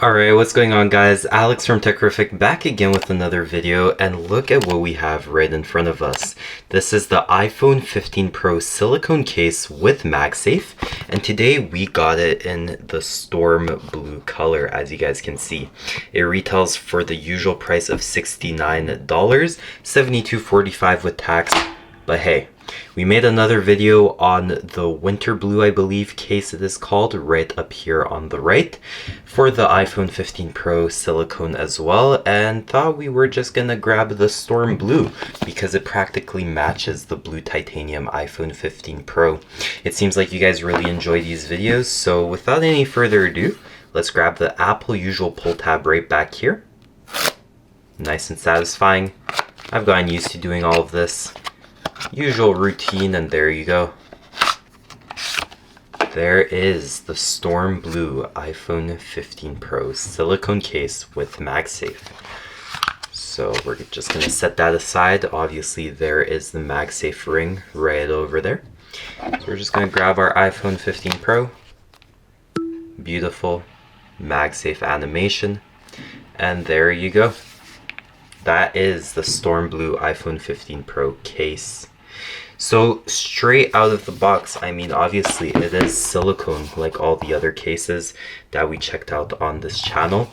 Alright, what's going on guys? Alex from Techrific back again with another video, and look at what we have right in front of us. This is the iPhone 15 Pro silicone case with MagSafe, and today we got it in the storm blue color, as you guys can see. It retails for the usual price of $69, $72.45 with tax, but hey, we made another video on the winter blue, I believe case it is called, right up here on the right, for the iPhone 15 Pro silicone as well, and thought we were just gonna grab the storm blue because it practically matches the blue titanium iPhone 15 Pro. It seems like you guys really enjoy these videos, so without any further ado, let's grab the Apple usual pull tab right back here. Nice and satisfying. I've gotten used to doing all of this. Usual routine, and there you go. There is the storm blue iPhone 15 Pro silicone case with MagSafe. So we're just going to set that aside. Obviously there is the MagSafe ring right over there. So we're just going to grab our iPhone 15 Pro. Beautiful MagSafe animation. And there you go. That is the storm blue iPhone 15 Pro case. So straight out of the box, I mean, obviously it is silicone like all the other cases that we checked out on this channel.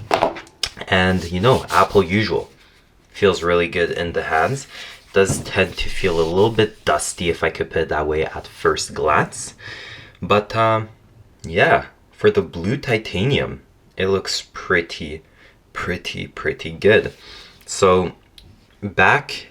And you know, Apple usual. Feels really good in the hands. Does tend to feel a little bit dusty, if I could put it that way, at first glance. But yeah, for the blue titanium, it looks pretty good. So back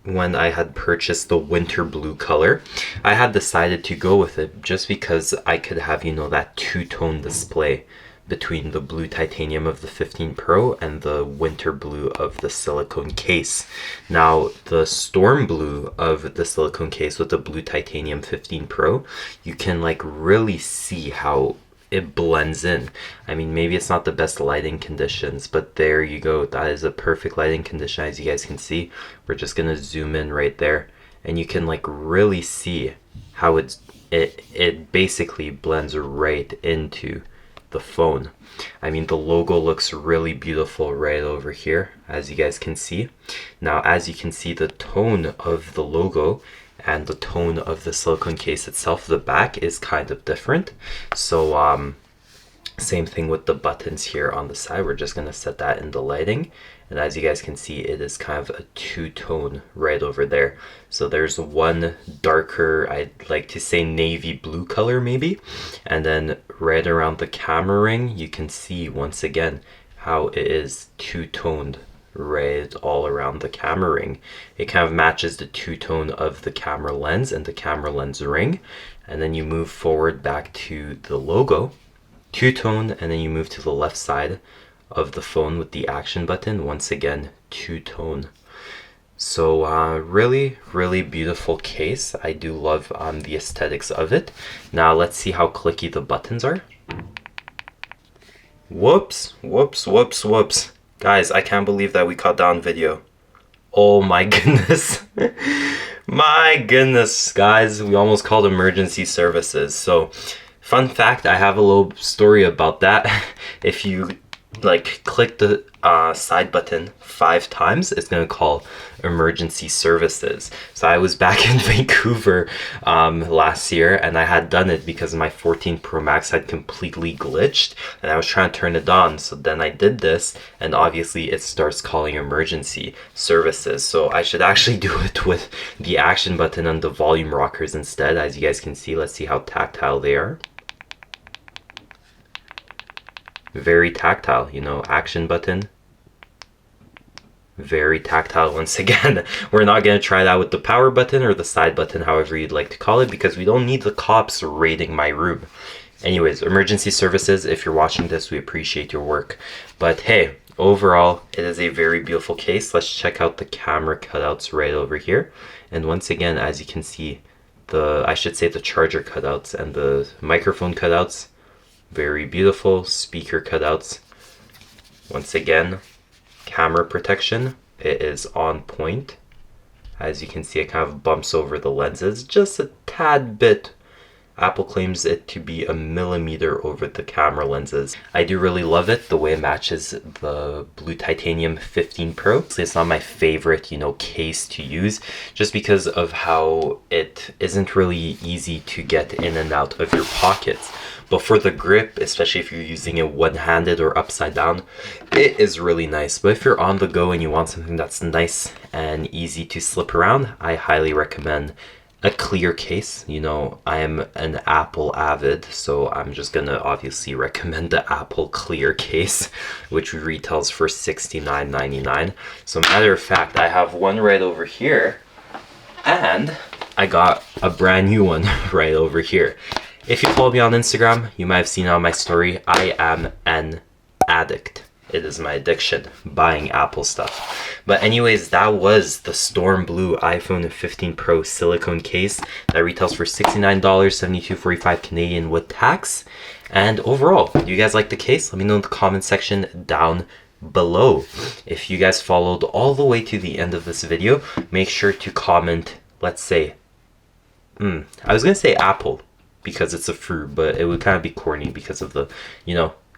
when I had purchased the winter blue color, I had decided to go with it just because I could have, you know, that two-tone display between the blue titanium of the 15 Pro and the winter blue of the silicone case. Now, the storm blue of the silicone case with the blue titanium 15 Pro, you can like really see how it blends in. I mean, maybe it's not the best lighting conditions, but there you go. That is a perfect lighting condition, as you guys can see. We're just gonna zoom in right there, and you can like really see how it basically blends right into the phone. I mean, the logo looks really beautiful right over here, as you guys can see. Now, as you can see, the tone of the logo and the tone of the silicone case itself, the back, is kind of different. So same thing with the buttons here on the side. We're just gonna set that in the lighting, and as you guys can see, it is kind of a two-tone right over there. So there's one darker, I'd like to say navy blue color maybe, and then right around the camera ring you can see once again how it is two-toned right all around the camera ring. It kind of matches the two-tone of the camera lens and the camera lens ring. And then you move forward back to the logo, two-tone, and then you move to the left side of the phone with the action button, once again two-tone. So really beautiful case. I do love the aesthetics of it. Now let's see how clicky the buttons are. Whoops. Guys, I can't believe that we caught down video. Oh my goodness. My goodness, guys, we almost called emergency services. So, fun fact, I have a little story about that. If you like click the side button 5 times, it's gonna call emergency services. So I was back in Vancouver last year, and I had done it because my 14 Pro Max had completely glitched and I was trying to turn it on. So then I did this, and obviously it starts calling emergency services. So I should actually do it with the action button and the volume rockers instead. As you guys can see, let's see how tactile they are. Very tactile, you know, action button. Very tactile once again. We're not going to try that with the power button or the side button, however you'd like to call it, because we don't need the cops raiding my room. Anyways, emergency services, if you're watching this, we appreciate your work. But hey, overall, it is a very beautiful case. Let's check out the camera cutouts right over here. And once again, as you can see, I should say the charger cutouts and the microphone cutouts, very beautiful. Speaker cutouts, once again, camera protection, it is on point. As you can see, it kind of bumps over the lenses just a tad bit Apple claims it to be a millimeter over the camera lenses. I do really love it, the way it matches the blue titanium 15 Pro. It's not my favorite, case to use, just because of how it isn't really easy to get in and out of your pockets. But for the grip, especially if you're using it one-handed or upside down, it is really nice. But if you're on the go and you want something that's nice and easy to slip around, I highly recommend a clear case. I am an Apple avid, so I'm just gonna obviously recommend the Apple clear case, which retails for $69.99. So matter of fact, I have one right over here, and I got a brand new one right over here. If you follow me on Instagram, you might have seen on my story, I am an addict. It is my addiction, buying Apple stuff. But anyways, that was the Storm Blue iPhone 15 Pro silicone case that retails for $69, $72.45 Canadian with tax. And overall, do you guys like the case? Let me know in the comment section down below. If you guys followed all the way to the end of this video, make sure to comment, let's say, I was gonna say apple because it's a fruit, but it would kind of be corny because of the,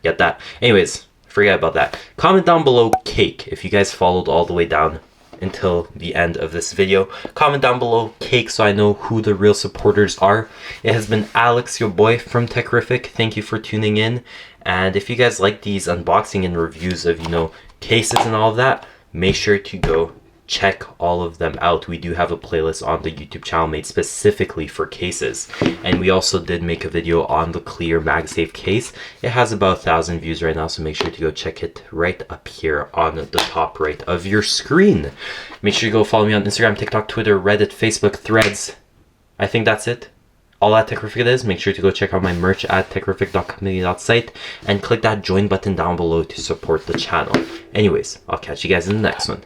get that? Anyways, forget about that. Comment down below cake if you guys followed all the way down until the end of this video. Comment down below cake so I know who the real supporters are. It has been Alex, your boy from 𝗙𝗃. Thank you for tuning in. And if you guys like these unboxing and reviews of, cases and all of that, make sure to go check all of them out. We do have a playlist on the YouTube channel made specifically for cases, and we also did make a video on the clear MagSafe case. It has about 1,000 views right now, so make sure to go check it right up here on the top right of your screen. Make sure you go follow me on Instagram, TikTok, Twitter, Reddit, Facebook, Threads. I think that's it. All at 𝗙𝗃 it is. Make sure to go check out my merch at 𝗙𝗃.community.site and click that join button down below to support the channel. Anyways, I'll catch you guys in the next one.